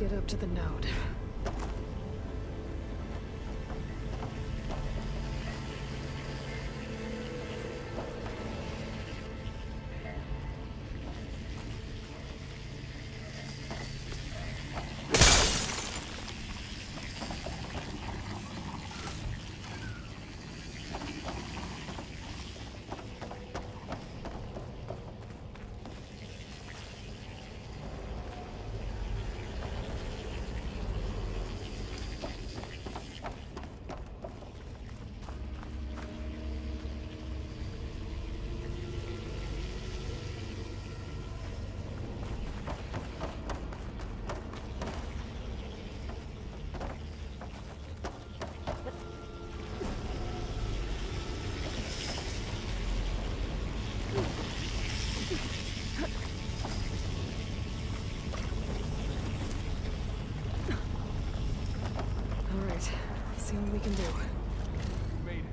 get up to the node. See what we can do. We made it.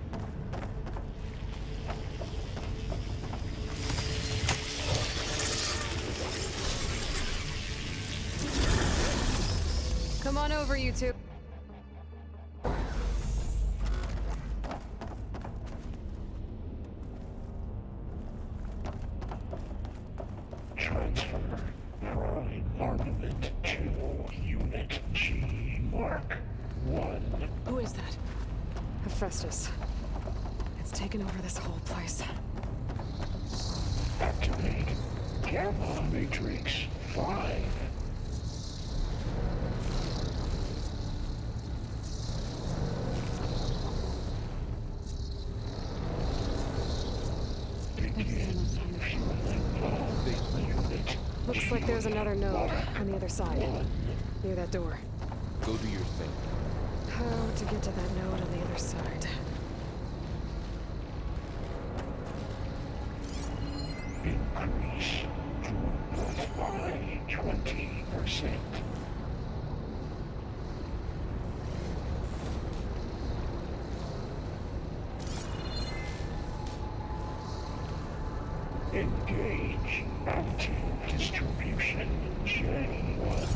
Come on over, you two. Transfer Prime Armament to Unit G Mark 1. Who is that? Hephaestus. It's taken over this whole place. Activate Gamma Matrix 5. Begin fueling the unit. Looks like there's another node on the other side, near that door. Go do your thing. How to get to that node on the other side? Increase throughput by 20%. Engage active distribution J1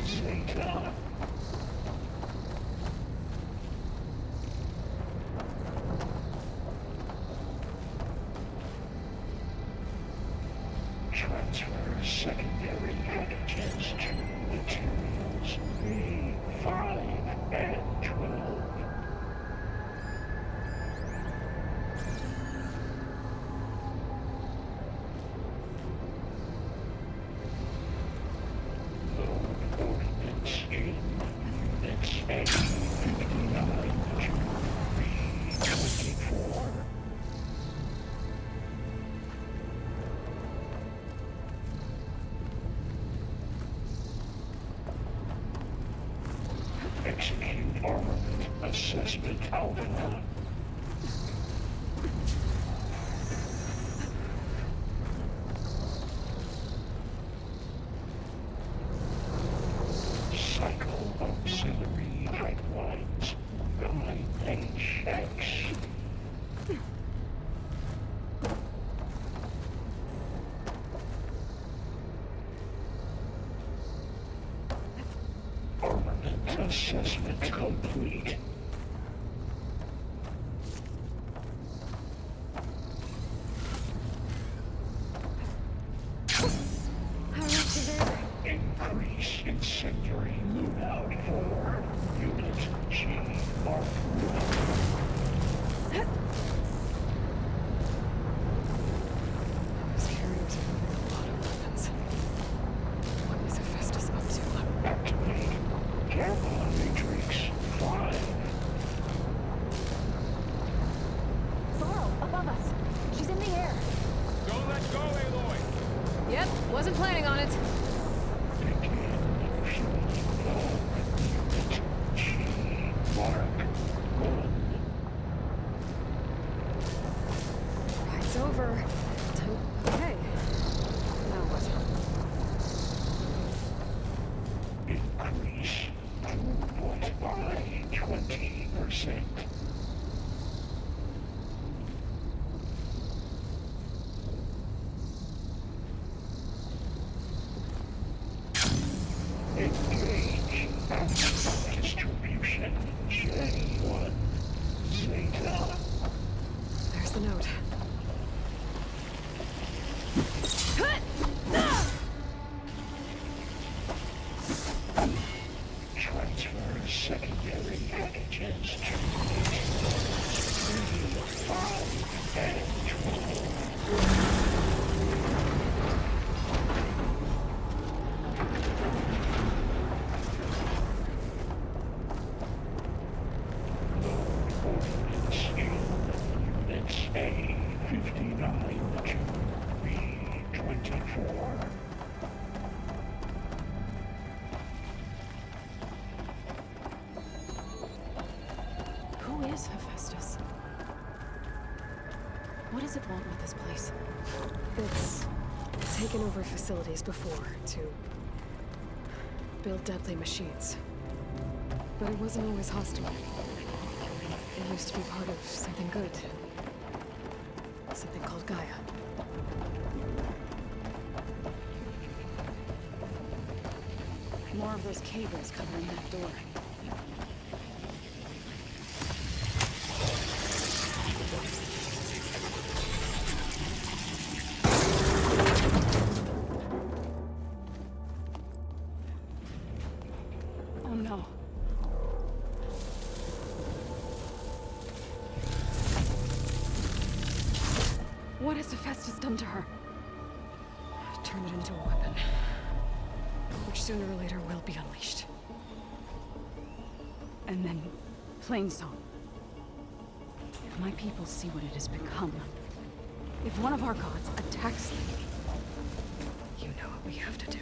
Zeta. Transfer secondary packages to materials B5 and 12. Load ordnance in units A59 to B24. Execute armament assessment alpha. Cycle auxiliary pipelines 9HX. Armament assessment complete. How much is there? Increase incendiary loadout for Unit G Mark 1. Those carriers are moving a lot of weapons. What is Hephaestus up to? Activate Gamma Matrix 5. Laurel, above us. She's in the air. Don't let go, Aloy! Yep, wasn't planning on it. Begin fueling all Unit G Mark 1. Ride's over. Okay. Now what? Increase throughput by 20%. Engage secondary antigens to found and Ordnance in Units A-59 to B-24. Who is Hephaestus? What does it want with this place? It's taken over facilities before to build deadly machines. But it wasn't always hostile. It used to be part of something good. Something called Gaia. More of those cables covering that door. Oh no. What has Hephaestus done to her? Turn it into a weapon. Which sooner or later will be unleashed. And then, Plainsong. If my people see what it has become, if one of our gods attacks them, you know what we have to do.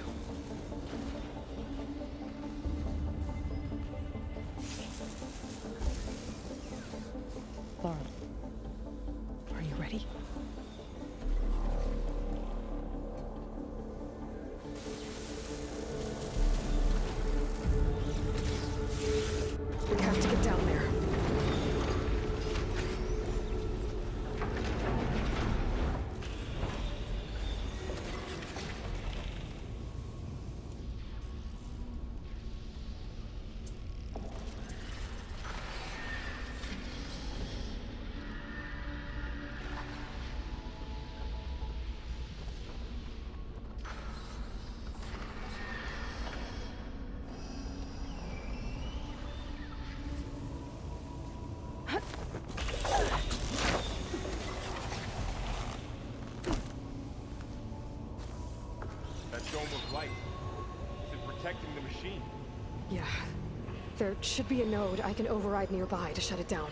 Laura, are you ready? We have to get down there. That dome of light. Is it protecting the machine? Yeah. There should be a node I can override nearby to shut it down.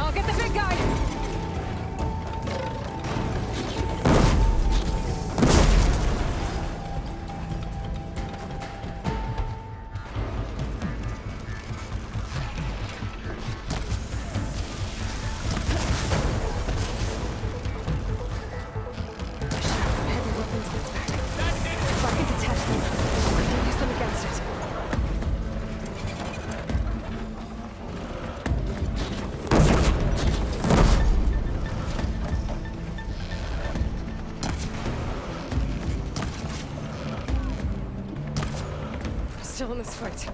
I'll get the big guy! Still in this fight.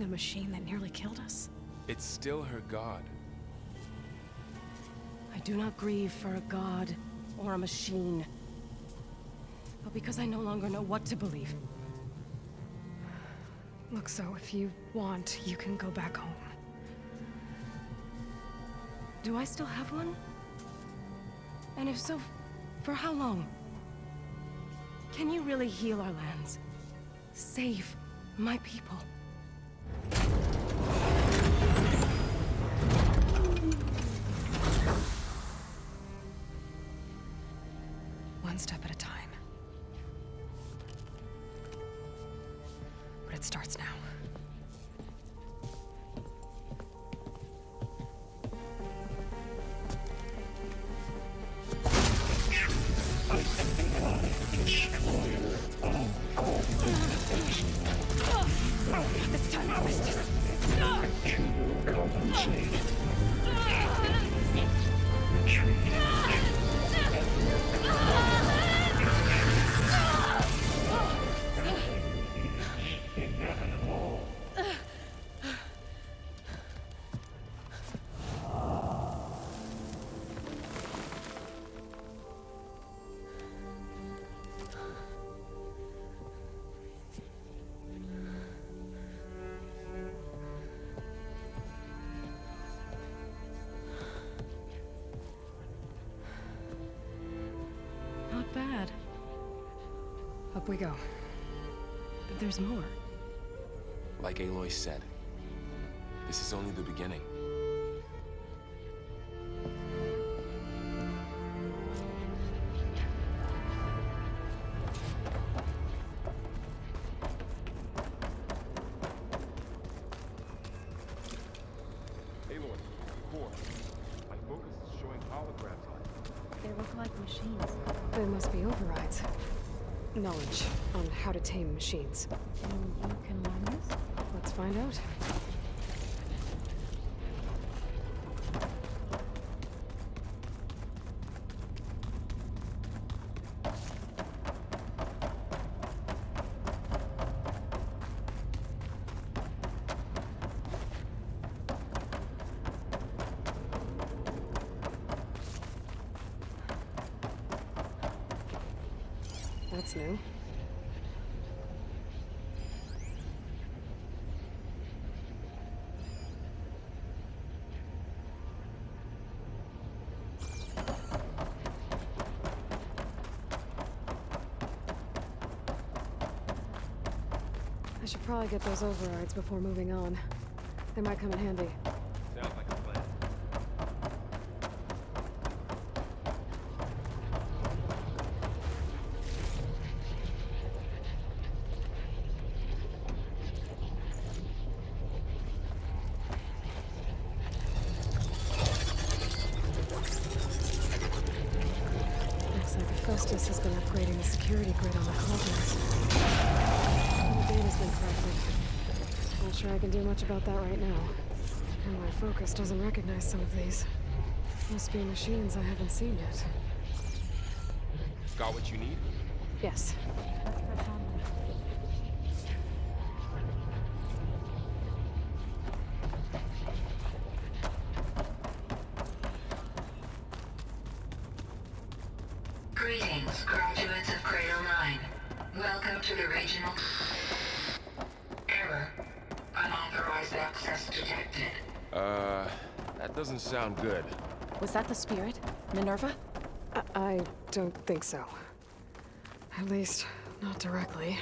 A machine that nearly killed us? It's still her god. I do not grieve for a god or a machine, but because I no longer know what to believe. Look, so if you want, you can go back home. Do I still have one? And if so, for how long? Can you really heal our lands? Save my people? One step at a time. But it starts now. This time I missed it. To compensate. Retreat. Not bad. Up we go. But there's more. Like Aloy said, this is only the beginning. Aloy, core. My focus is showing holograms on it. They look like machines. They must be overrides. Knowledge on how to tame machines. And you can learn this? Let's find out. That's new. I should probably get those overrides before moving on. They might come in handy. Sounds like a plan. Looks like Hephaestus has been upgrading the security grid on the cauldrons. The data's been corrupted. Not sure I can do much about that right now. And my focus doesn't recognize some of these. Must be machines I haven't seen yet. Got what you need? Yes. Let's press on then. Greetings, graduates of Cradle 9. Welcome to the regional... Error. Unauthorized access detected. That doesn't sound good. Was that the spirit? Minerva? I don't think so. At least, not directly.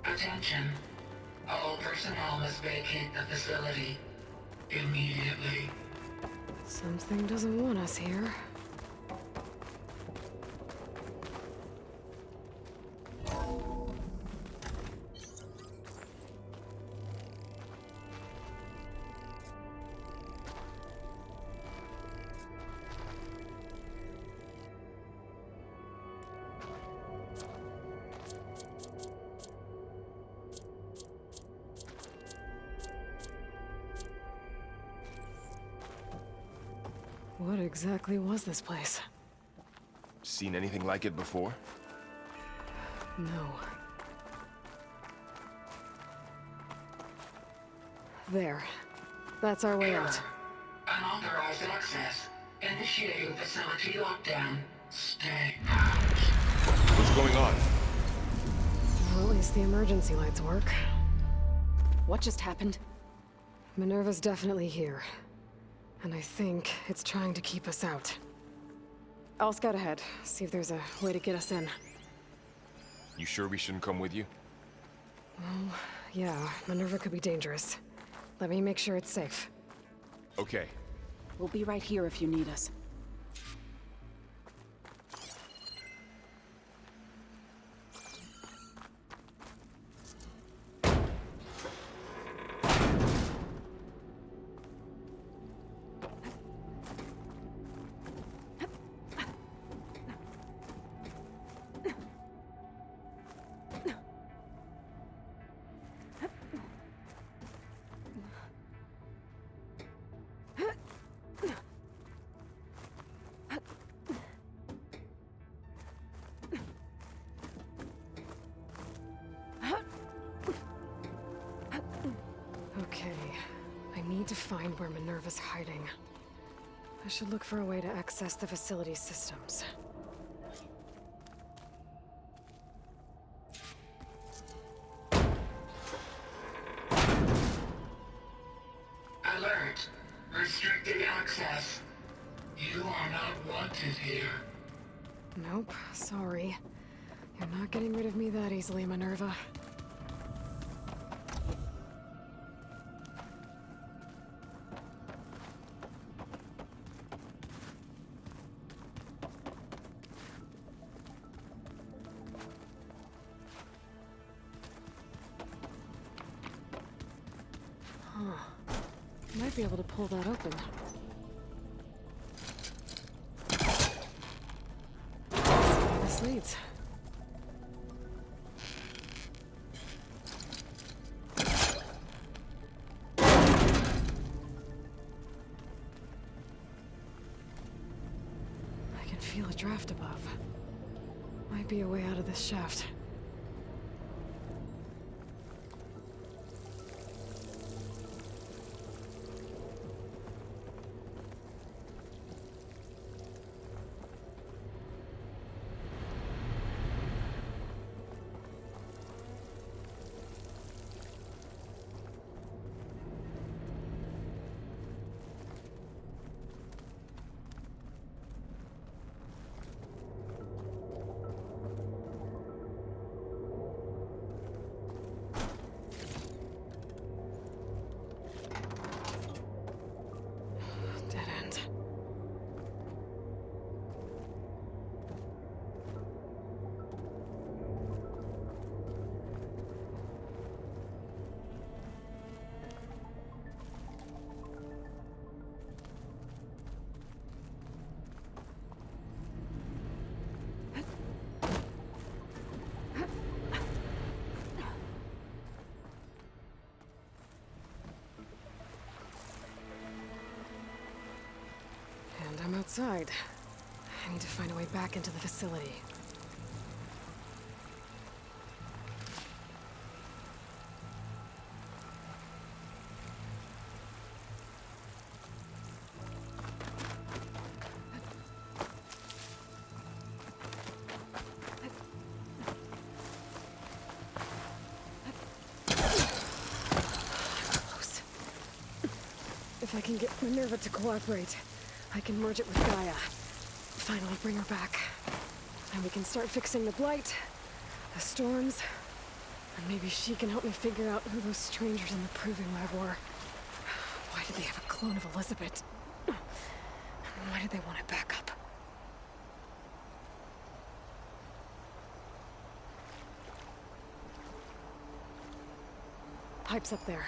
Attention. All personnel must vacate the facility. Immediately. Something doesn't want us here. What exactly was this place? Seen anything like it before? No. There. That's our way out. Unauthorized access. Initiating facility lockdown. Stay out. What's going on? Well, at least the emergency lights work. What just happened? Minerva's definitely here. And I think it's trying to keep us out. I'll scout ahead, see if there's a way to get us in. You sure we shouldn't come with you? Yeah, Minerva could be dangerous. Let me make sure it's safe. Okay. We'll be right here if you need us. Okay, I need to find where Minerva's hiding. I should look for a way to access the facility's systems. Nope, sorry. You're not getting rid of me that easily, Minerva. Might be able to pull that open. Let's see where this leads. I can feel a draft above. Might be a way out of this shaft. Dead end. And I'm outside. I need to find a way back into the facility. Close. If I can get Minerva to cooperate, I can merge it with Gaia. Finally bring her back. And we can start fixing the Blight, the storms, and maybe she can help me figure out who those strangers in the Proving Lab were. Why did they have a clone of Elizabeth? And why did they want it back up? Pipes up there.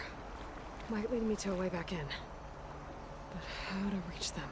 Might lead me to a way back in. But how to reach them?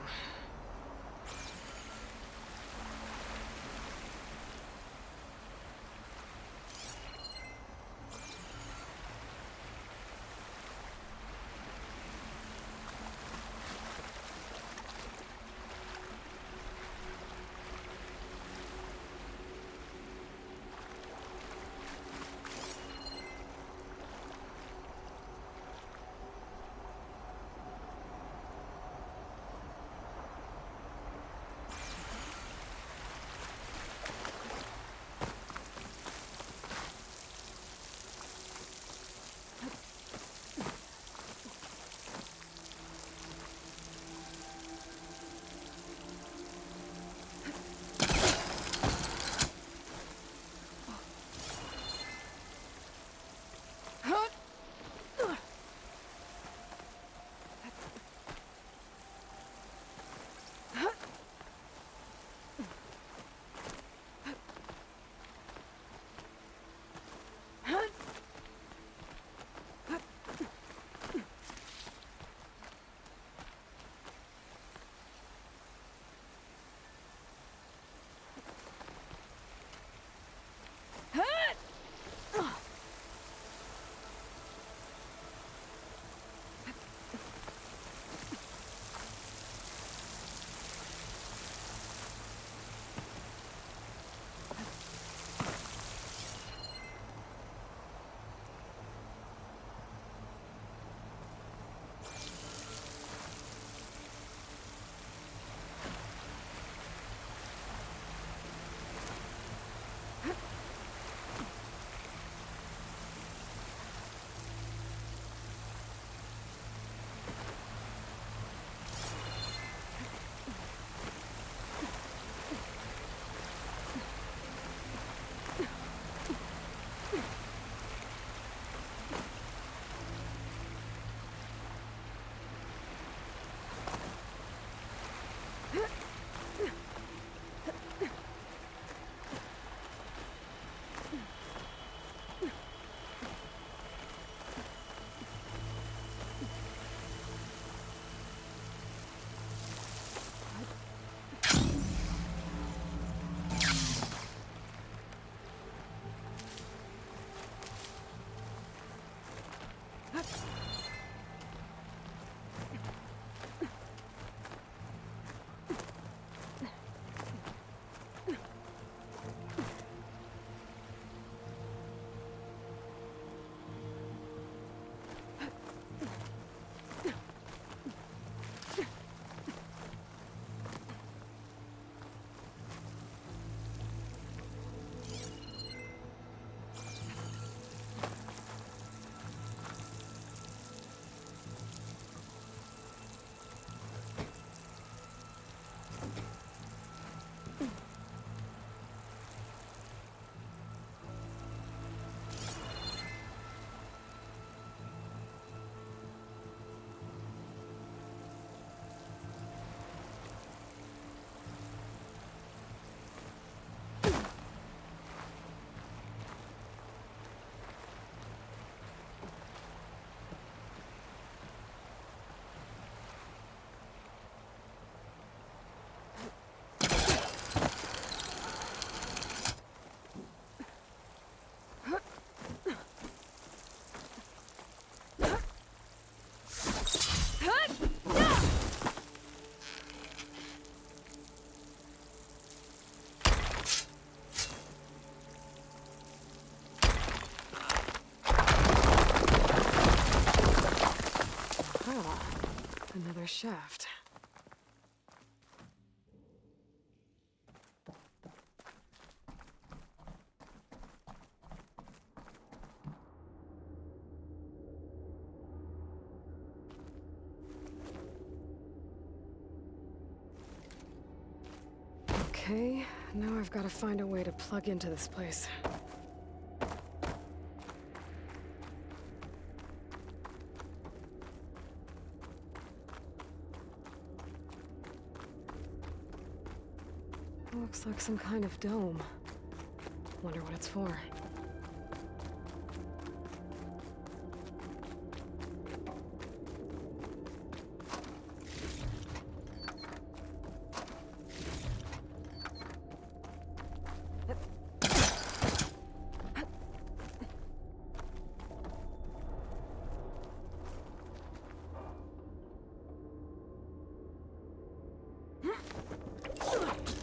another shaft. Okay, now I've got to find a way to plug into this place. Looks like some kind of dome. Wonder what it's for.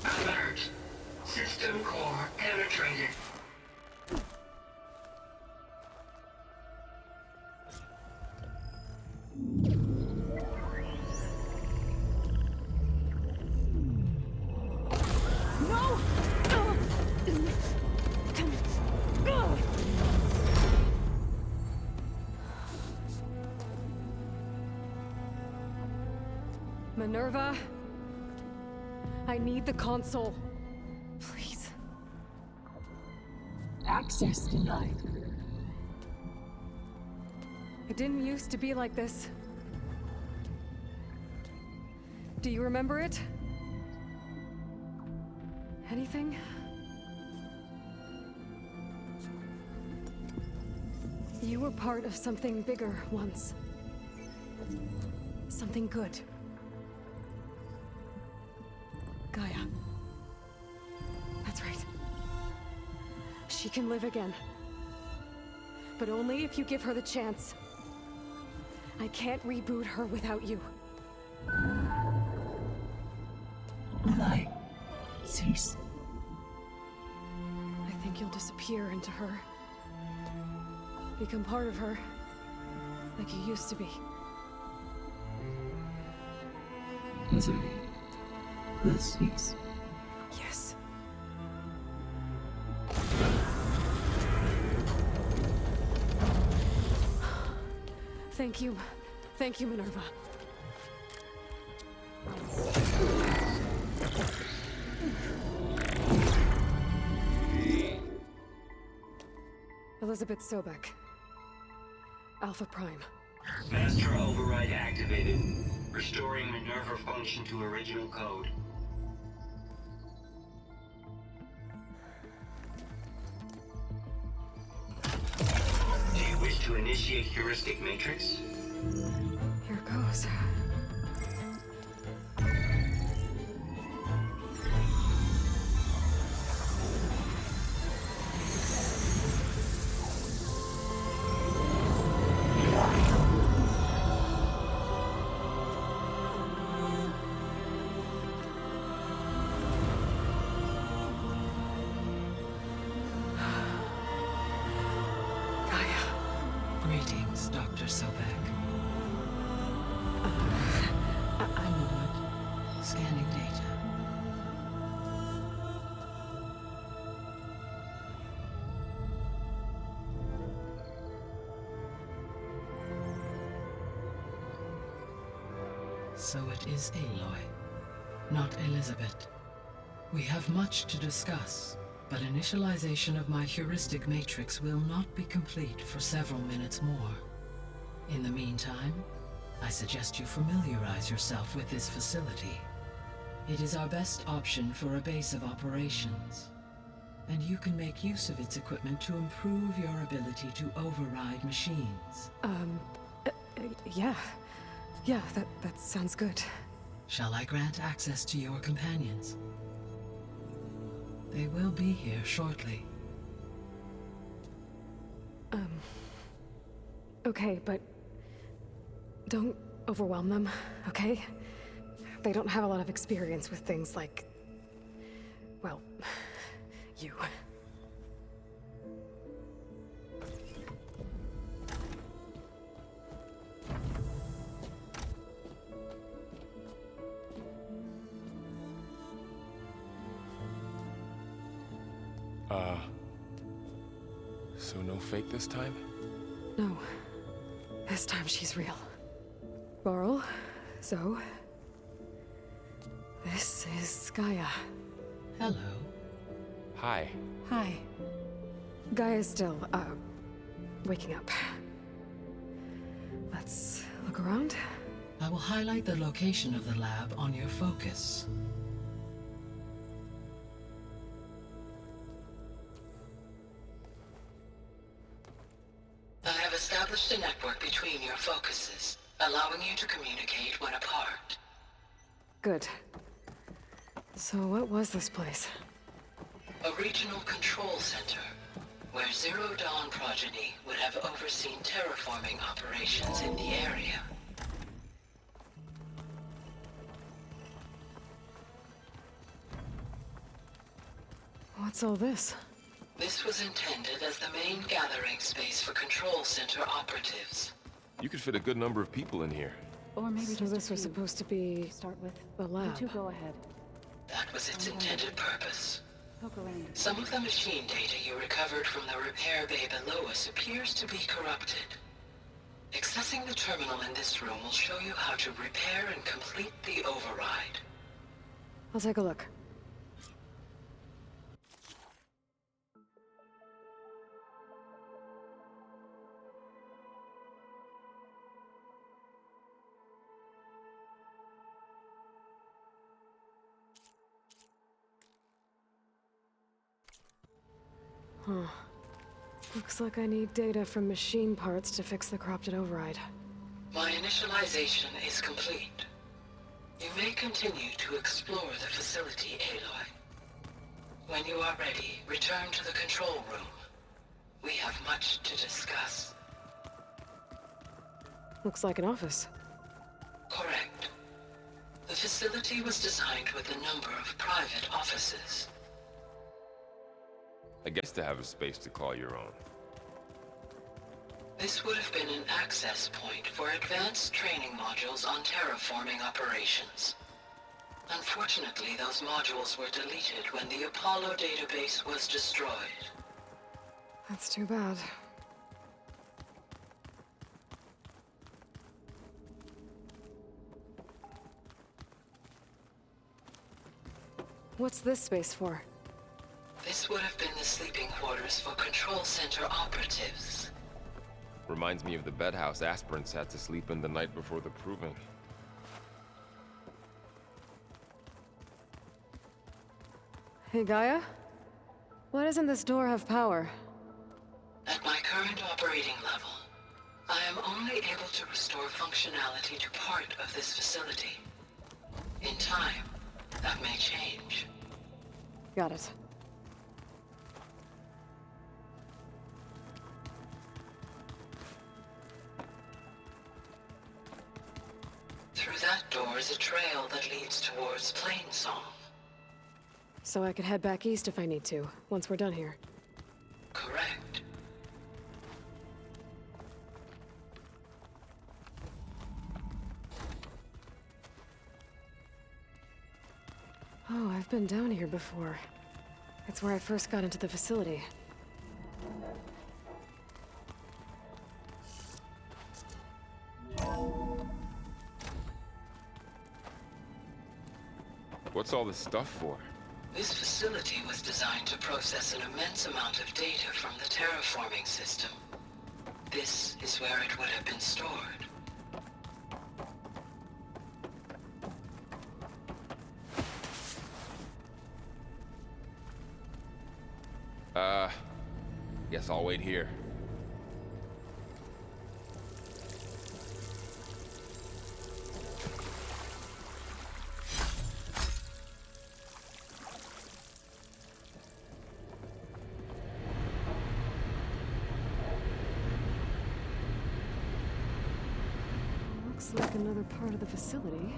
Alert! System core penetrated. Minerva? I need the console. Please. Access denied. It didn't used to be like this. Do you remember it? Anything? You were part of something bigger once. Something good. Gaia. That's right. She can live again. But only if you give her the chance. I can't reboot her without you. Light. Cease. I think you'll disappear into her. Become part of her. Like you used to be. Misery. Will cease. Yes. Thank you. Thank you, Minerva. Elizabeth Sobek. Alpha Prime. Master override activated. Restoring Minerva function to original code. Do you wish to initiate heuristic matrix? Here goes. Greetings, Dr. Sobek. A moment. Scanning data. So it is Aloy, not Elizabeth. We have much to discuss, but initialization of my heuristic matrix will not be complete for several minutes more. In the meantime, I suggest you familiarize yourself with this facility. It is our best option for a base of operations, and you can make use of its equipment to improve your ability to override machines. Yeah. Yeah, that sounds good. Shall I grant access to your companions? They will be here shortly. Okay, but don't overwhelm them, okay? They don't have a lot of experience with things like, well, you. So no fake this time? No. This time she's real. Varl, Zoe. This is Gaia. Hello. Hi. Hi. Gaia's still, waking up. Let's look around. I will highlight the location of the lab on your focus. I have established a network between your focuses, allowing you to communicate when apart. Good. So what was this place? A regional control center, where Zero Dawn progeny would have overseen terraforming operations in the area. What's all this? This was intended as the main gathering space for control center operatives. You could fit a good number of people in here. Or maybe So just this a was few. supposed to be To start with. a You lab. two go ahead. That was its intended purpose. Poke around. Some of the machine data you recovered from the repair bay below us appears to be corrupted. Accessing the terminal in this room will show you how to repair and complete the override. I'll take a look. Huh. Looks like I need data from machine parts to fix the corrupted override. My initialization is complete. You may continue to explore the facility, Aloy. When you are ready, return to the control room. We have much to discuss. Looks like an office. Correct. The facility was designed with a number of private offices. I guess to have a space to call your own. This would have been an access point for advanced training modules on terraforming operations. Unfortunately, those modules were deleted when the Apollo database was destroyed. That's too bad. What's this space for? This would have been the sleeping quarters for control center operatives. Reminds me of the bedhouse aspirants had to sleep in the night before the proving. Hey, Gaia? Why doesn't this door have power? At my current operating level, I am only able to restore functionality to part of this facility. In time, that may change. Got it. Through that door is a trail that leads towards Plainsong. So I could head back east if I need to, once we're done here. Correct. Oh, I've been down here before. It's where I first got into the facility. What's all this stuff for? This facility was designed to process an immense amount of data from the terraforming system. This is where it would have been stored. Guess I'll wait here. Looks like another part of the facility.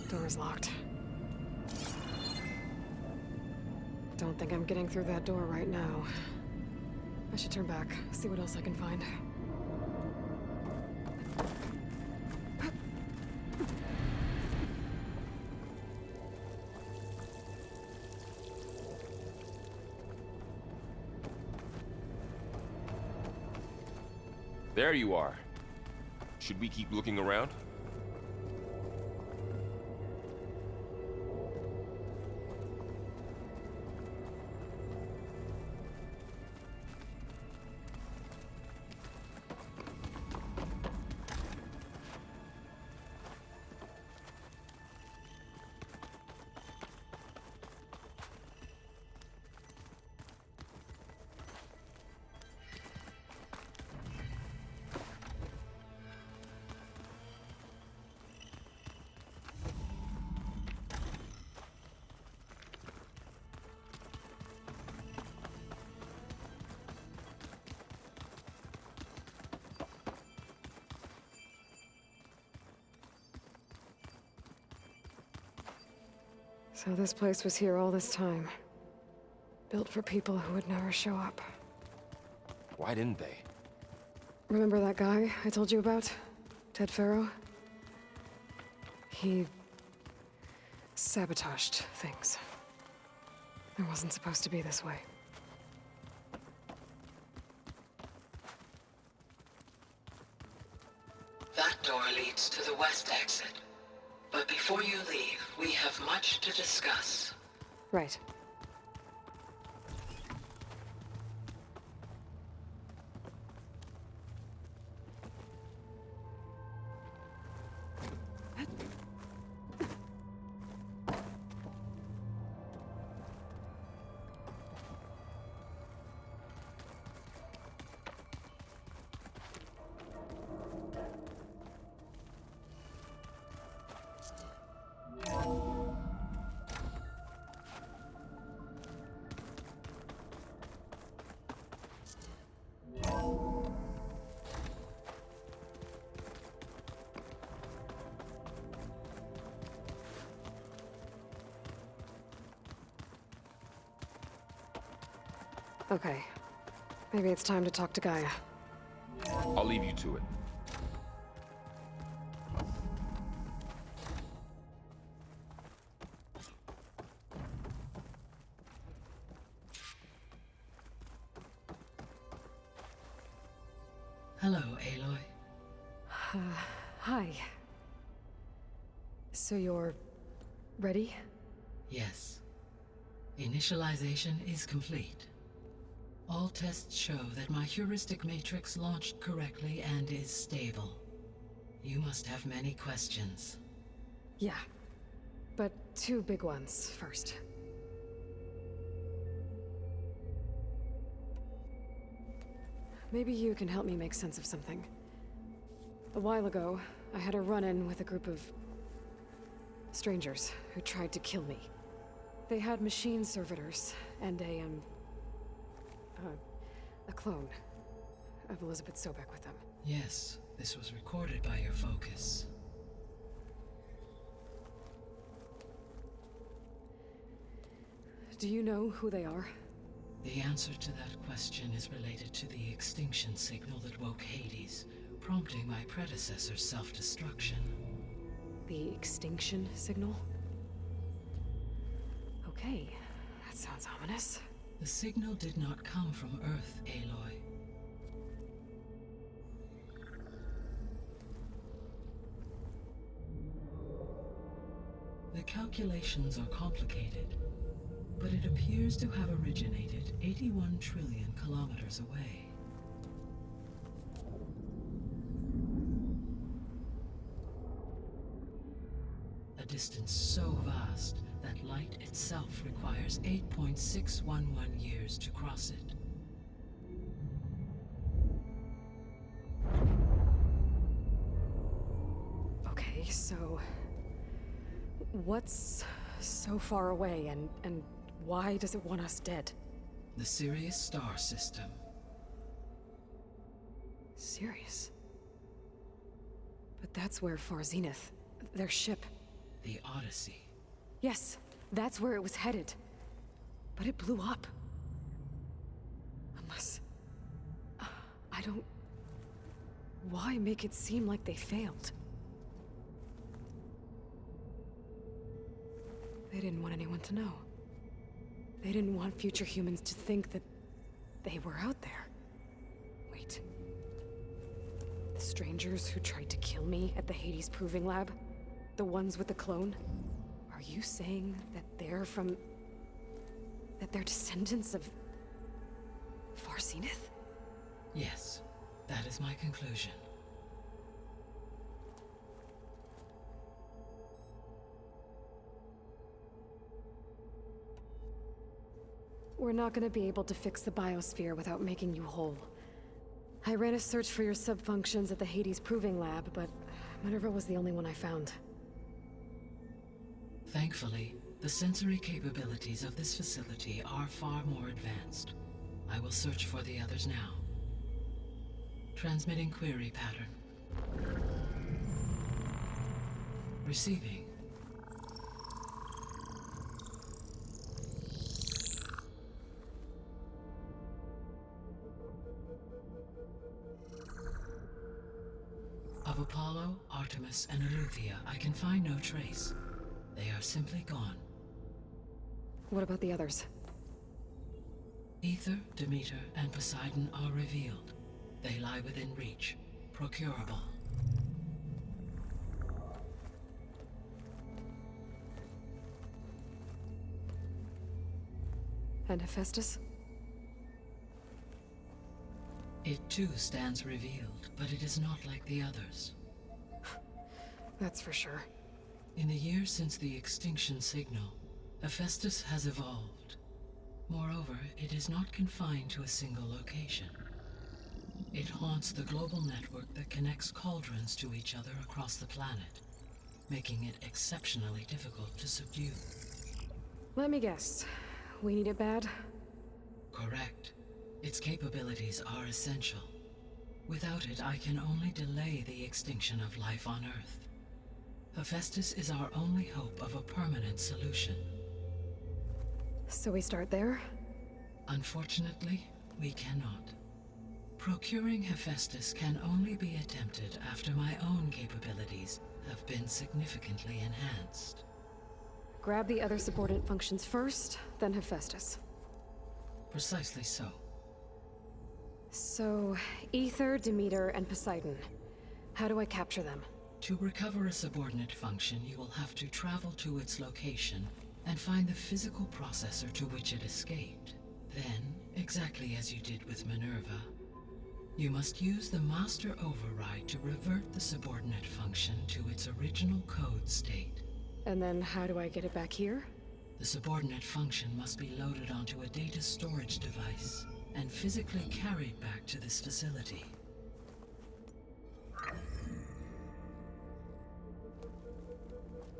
Door's locked. Don't think I'm getting through that door right now. I should turn back, see what else I can find. There you are. Should we keep looking around? So this place was here all this time. Built for people who would never show up. Why didn't they? Remember that guy I told you about? Ted Faro? He sabotaged things. It wasn't supposed to be this way. That door leads to the west exit. But before you leave, we have much to discuss. Right. Okay. Maybe it's time to talk to Gaia. I'll leave you to it. Hello, Aloy. Hi. So you're ready? Yes. Initialization is complete. All tests show that my heuristic matrix launched correctly and is stable. You must have many questions. Yeah. But two big ones first. Maybe you can help me make sense of something. A while ago, I had a run-in with a group of strangers who tried to kill me. They had machine servitors and a clone of Elizabeth Sobek with them. Yes, this was recorded by your focus. Do you know who they are? The answer to that question is related to the extinction signal that woke Hades, prompting my predecessor's self-destruction. The extinction signal? Okay, that sounds ominous. The signal did not come from Earth, Aloy. The calculations are complicated, but it appears to have originated 81 trillion kilometers away. A distance so vast that light itself requires 8.611 years to cross it. Okay, so what's so far away and why does it want us dead? The Sirius star system. Sirius? But that's where Far Zenith, their ship. The Odyssey. Yes, that's where it was headed. But it blew up. Unless... I don't... Why make it seem like they failed? They didn't want anyone to know. They didn't want future humans to think that they were out there. Wait. The strangers who tried to kill me at the Hades Proving Lab? The ones with the clone? Are you saying that they're from... that they're descendants of... Far Zenith? Yes, that is my conclusion. We're not gonna be able to fix the biosphere without making you whole. I ran a search for your subfunctions at the Hades Proving Lab, but Minerva was the only one I found. Thankfully, the sensory capabilities of this facility are far more advanced. I will search for the others now. Transmitting query pattern. Receiving. Of Apollo, Artemis, and Eleuthia, I can find no trace. They are simply gone. What about the others? Aether, Demeter, and Poseidon are revealed. They lie within reach, procurable. And Hephaestus? It too stands revealed, but it is not like the others. That's for sure. In the years since the extinction signal, Hephaestus has evolved. Moreover, it is not confined to a single location. It haunts the global network that connects cauldrons to each other across the planet, making it exceptionally difficult to subdue. Let me guess. We need it bad? Correct. Its capabilities are essential. Without it, I can only delay the extinction of life on Earth. Hephaestus is our only hope of a permanent solution. So we start there? Unfortunately, we cannot. Procuring Hephaestus can only be attempted after my own capabilities have been significantly enhanced. Grab the other subordinate functions first, then Hephaestus. Precisely so. So, Aether, Demeter, and Poseidon. How do I capture them? To recover a subordinate function, you will have to travel to its location and find the physical processor to which it escaped. Then, exactly as you did with Minerva, you must use the master override to revert the subordinate function to its original code state. And then how do I get it back here? The subordinate function must be loaded onto a data storage device and physically carried back to this facility.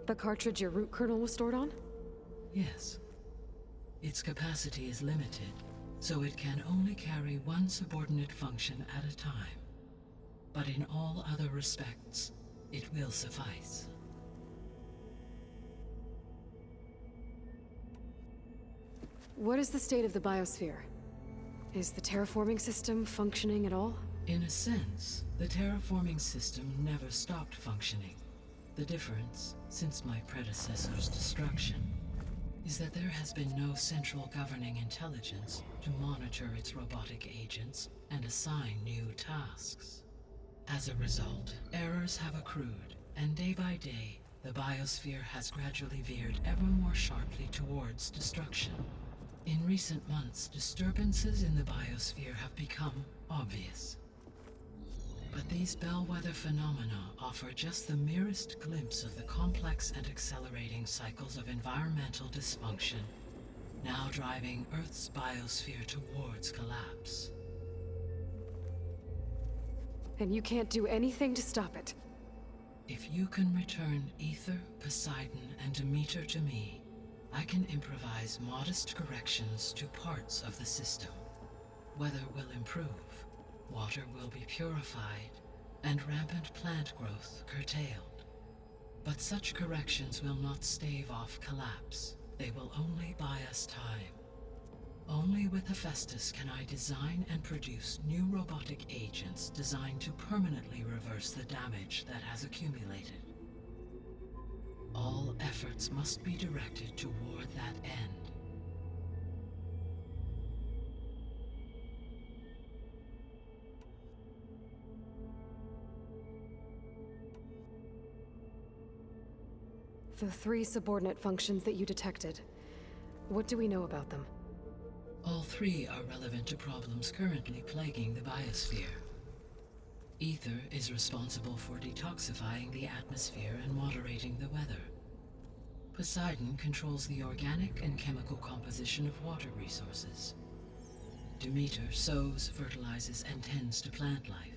The cartridge your root kernel was stored on? Yes. Its capacity is limited, so it can only carry one subordinate function at a time. But in all other respects, it will suffice. What is the state of the biosphere? Is the terraforming system functioning at all? In a sense, the terraforming system never stopped functioning. The difference, since my predecessor's destruction, is that there has been no central governing intelligence to monitor its robotic agents and assign new tasks. As a result, errors have accrued, and day by day, the biosphere has gradually veered ever more sharply towards destruction. In recent months, disturbances in the biosphere have become obvious. But these bellwether phenomena offer just the merest glimpse of the complex and accelerating cycles of environmental dysfunction, now driving Earth's biosphere towards collapse. And you can't do anything to stop it? If you can return Aether, Poseidon, and Demeter to me, I can improvise modest corrections to parts of the system. Weather will improve, water will be purified, and rampant plant growth curtailed. But such corrections will not stave off collapse. They will only buy us time. Only with Hephaestus can I design and produce new robotic agents designed to permanently reverse the damage that has accumulated. All efforts must be directed toward that end. The 3 subordinate functions that you detected. What do we know about them? All 3 are relevant to problems currently plaguing the biosphere. Ether is responsible for detoxifying the atmosphere and moderating the weather. Poseidon controls the organic and chemical composition of water resources. Demeter sows, fertilizes, and tends to plant life.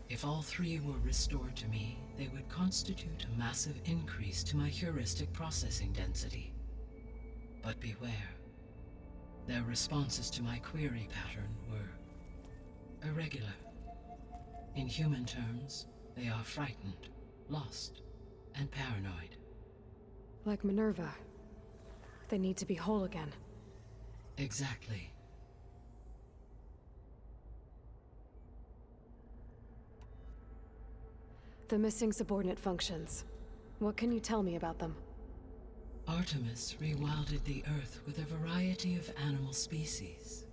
If all 3 were restored to me, they would constitute a massive increase to my heuristic processing density. But beware. Their responses to my query pattern were irregular. In human terms, they are frightened, lost, and paranoid. Like Minerva. They need to be whole again. Exactly. The missing subordinate functions. What can you tell me about them? Artemis rewilded the Earth with a variety of animal species.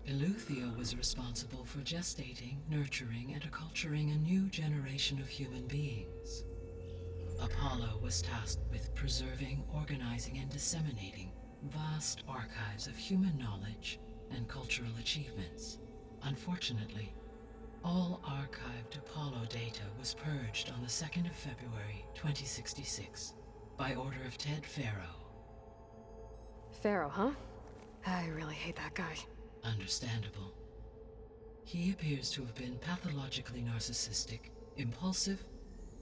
Eleuthia was responsible for gestating, nurturing, and acculturating a new generation of human beings. Apollo was tasked with preserving, organizing, and disseminating vast archives of human knowledge and cultural achievements. Unfortunately, all archived Apollo data was purged on the 2nd of February, 2066, by order of Ted Faro. Pharaoh, huh? I really hate that guy. Understandable. He appears to have been pathologically narcissistic, impulsive,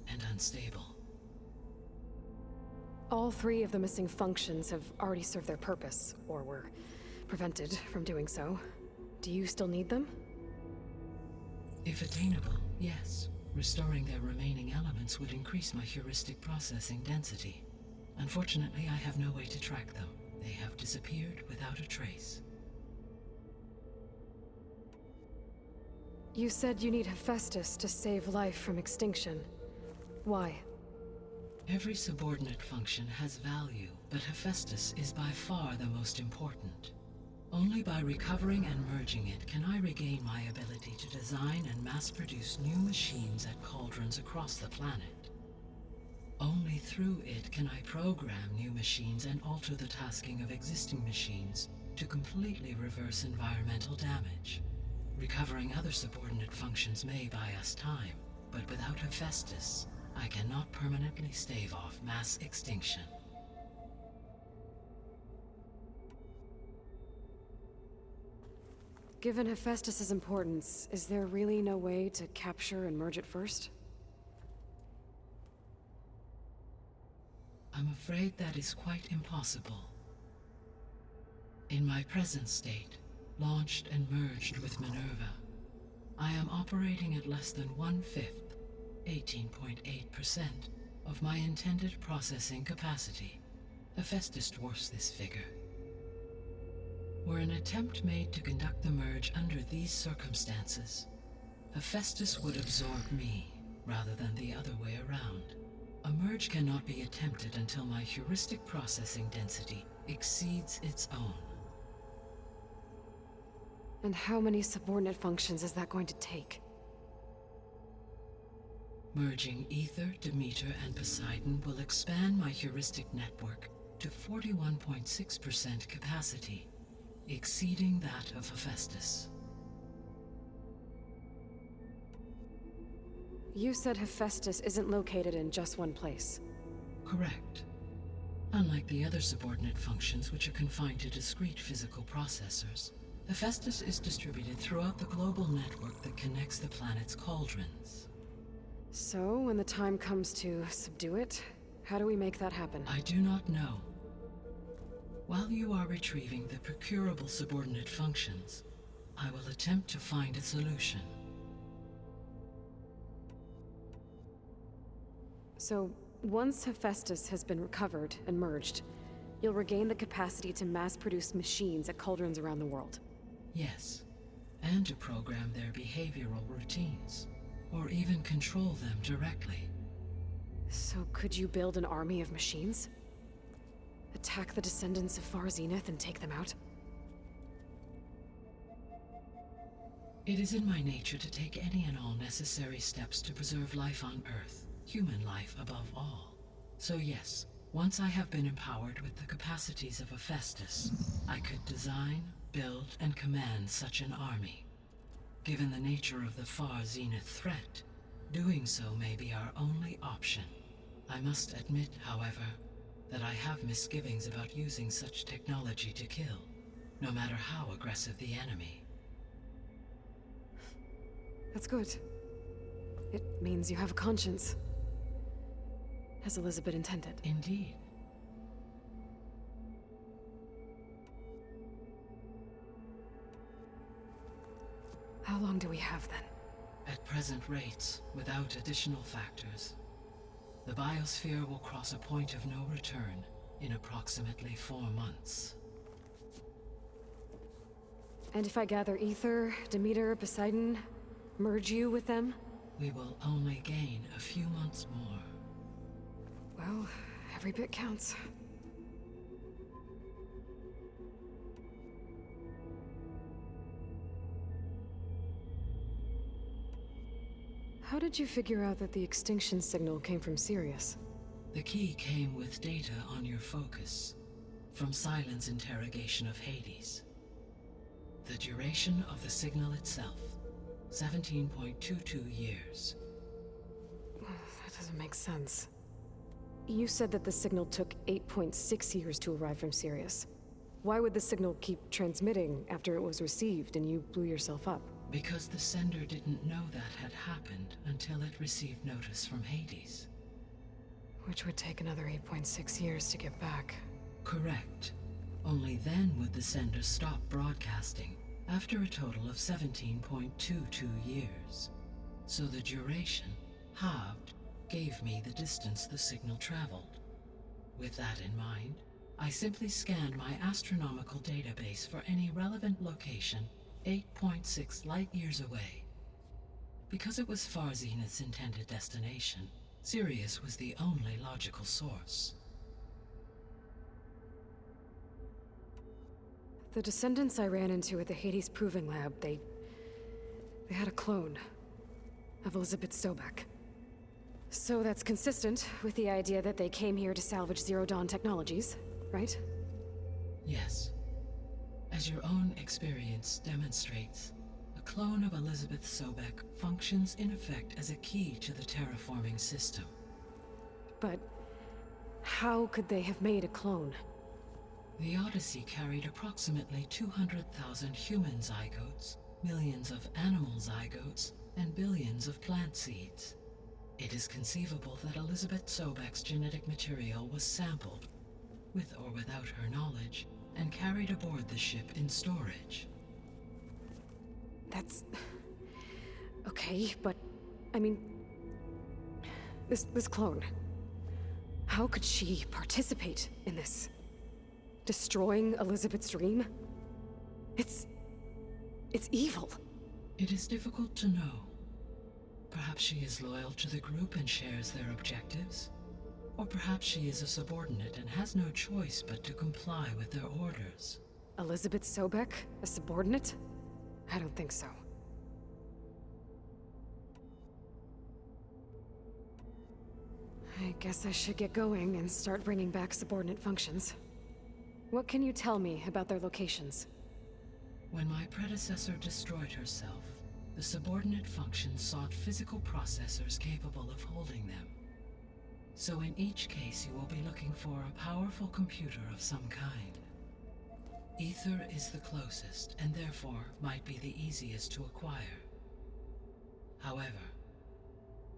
and unstable. All 3 of the missing functions have already served their purpose, or were prevented from doing so. Do you still need them? If attainable, yes. Restoring their remaining elements would increase my heuristic processing density. Unfortunately, I have no way to track them. They have disappeared without a trace. You said you need Hephaestus to save life from extinction. Why? Every subordinate function has value, but Hephaestus is by far the most important. Only by recovering and merging it can I regain my ability to design and mass-produce new machines at cauldrons across the planet. Only through it can I program new machines and alter the tasking of existing machines to completely reverse environmental damage. Recovering other subordinate functions may buy us time, but without Hephaestus, I cannot permanently stave off mass extinction. Given Hephaestus's importance, is there really no way to capture and merge it first? I'm afraid that is quite impossible. In my present state, launched and merged with Minerva, I am operating at less than 1/5, 18.8%, of my intended processing capacity. Hephaestus dwarfs this figure. Were an attempt made to conduct the merge under these circumstances, Hephaestus would absorb me, rather than the other way around. A merge cannot be attempted until my heuristic processing density exceeds its own. And how many subordinate functions is that going to take? Merging Ether, Demeter, and Poseidon will expand my heuristic network to 41.6% capacity, exceeding that of Hephaestus. You said Hephaestus isn't located in just one place. Correct. Unlike the other subordinate functions, which are confined to discrete physical processors, Hephaestus is distributed throughout the global network that connects the planet's cauldrons. So, when the time comes to subdue it, how do we make that happen? I do not know. While you are retrieving the procurable subordinate functions, I will attempt to find a solution. So, once Hephaestus has been recovered and merged, you'll regain the capacity to mass-produce machines at cauldrons around the world. Yes, and to program their behavioral routines, or even control them directly. So could you build an army of machines? Attack the descendants of Far Zenith and take them out? It is in my nature to take any and all necessary steps to preserve life on Earth, human life above all. So yes, once I have been empowered with the capacities of a Festus, I could design, build, and command such an army. Given the nature of the far zenith threat, doing so may be our only option. I must admit, however, that I have misgivings about using such technology to kill, no matter how aggressive the enemy. That's good. It means you have a conscience. As Elizabeth intended. Indeed. How long do we have then? At present rates, without additional factors, the biosphere will cross a point of no return in approximately 4 months. And if I gather Ether, Demeter, Poseidon, merge you with them? We will only gain a few months more. Well, every bit counts. How did you figure out that the extinction signal came from Sirius? The key came with data on your focus, from Silent's interrogation of Hades. The duration of the signal itself, 17.22 years. That doesn't make sense. You said that the signal took 8.6 years to arrive from Sirius. Why would the signal keep transmitting after it was received and you blew yourself up? Because the sender didn't know that had happened until it received notice from Hades. Which would take another 8.6 years to get back. Correct. Only then would the sender stop broadcasting, after a total of 17.22 years. So the duration, halved, gave me the distance the signal traveled. With that in mind, I simply scanned my astronomical database for any relevant location 8.6 light-years away. Because it was Far Zenith's intended destination, Sirius was the only logical source. The descendants I ran into at the Hades Proving Lab, they had a clone of Elizabeth Sobek. So that's consistent with the idea that they came here to salvage Zero Dawn technologies, right? Yes. As your own experience demonstrates, a clone of Elizabeth Sobek functions in effect as a key to the terraforming system. But how could they have made a clone? The Odyssey carried approximately 200,000 human zygotes, millions of animal zygotes, and billions of plant seeds. It is conceivable that Elizabeth Sobek's genetic material was sampled, with or without her knowledge, and carried aboard the ship in storage. That's... okay, but... I mean... This clone... How could she participate in this? Destroying Elizabeth's dream? It's evil. It is difficult to know. Perhaps she is loyal to the group and shares their objectives. Or perhaps she is a subordinate and has no choice but to comply with their orders. Elizabeth Sobek? A subordinate? I don't think so. I guess I should get going and start bringing back subordinate functions. What can you tell me about their locations? When my predecessor destroyed herself, the subordinate functions sought physical processors capable of holding them. So in each case you will be looking for a powerful computer of some kind. Ether is the closest, and therefore might be the easiest to acquire. However,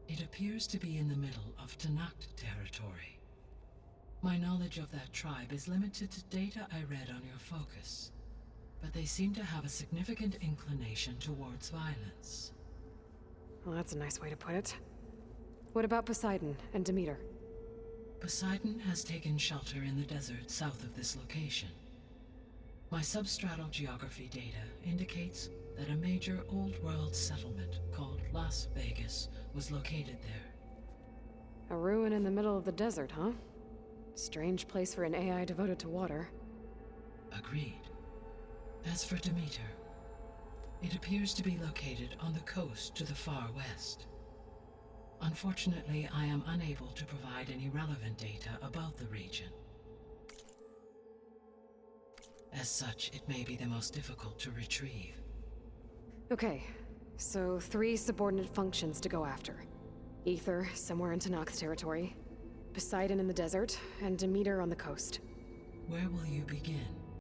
it appears to be in the middle of Tenakt territory. My knowledge of that tribe is limited to data I read on your focus, but they seem to have a significant inclination towards violence. Well, that's a nice way to put it. What about Poseidon and Demeter? Poseidon has taken shelter in the desert south of this location. My substratal geography data indicates that a major old-world settlement called Las Vegas was located there. A ruin in the middle of the desert, huh? Strange place for an AI devoted to water. Agreed. As for Demeter, it appears to be located on the coast to the far west. Unfortunately, I am unable to provide any relevant data about the region. As such, it may be the most difficult to retrieve. Okay, so 3 subordinate functions to go after. Aether, somewhere in Tenakth's territory. Poseidon in the desert, and Demeter on the coast. Where will you begin?